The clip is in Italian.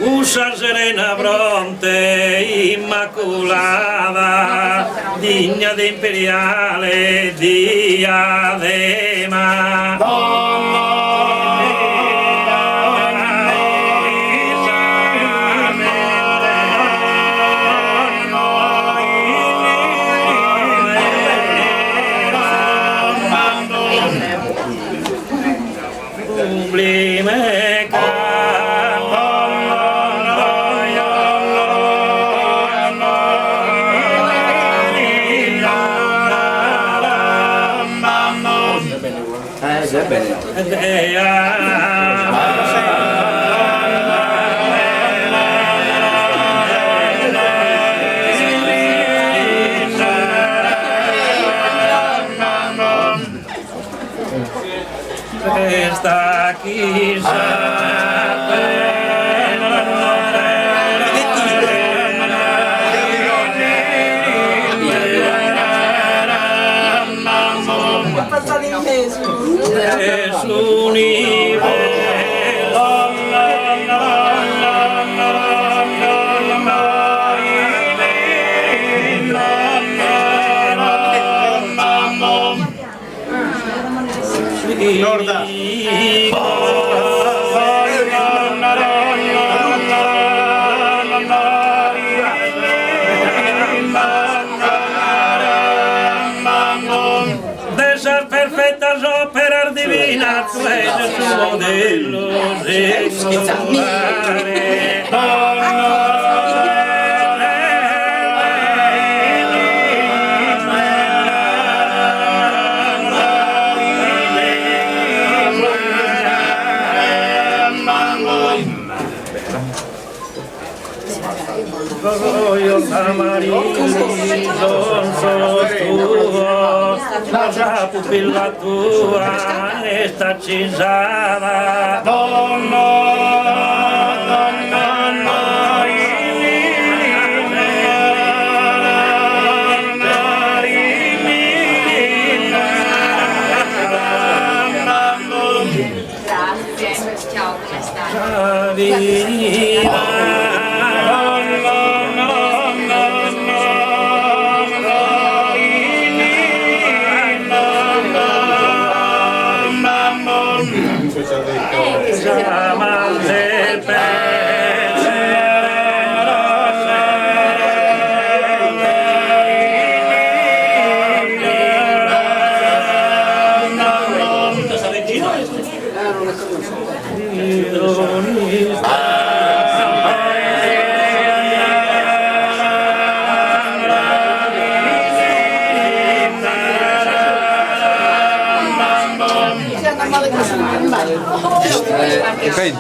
Usa serena fronte immacolata, digna di imperiale diadema. Esta chissà de esas perfectas óperas divinas, tú eres un modelo singular. Io amarillo sono tuo, la pupilla tua sta cisata. Donna, grazie, ciao, come stai? Che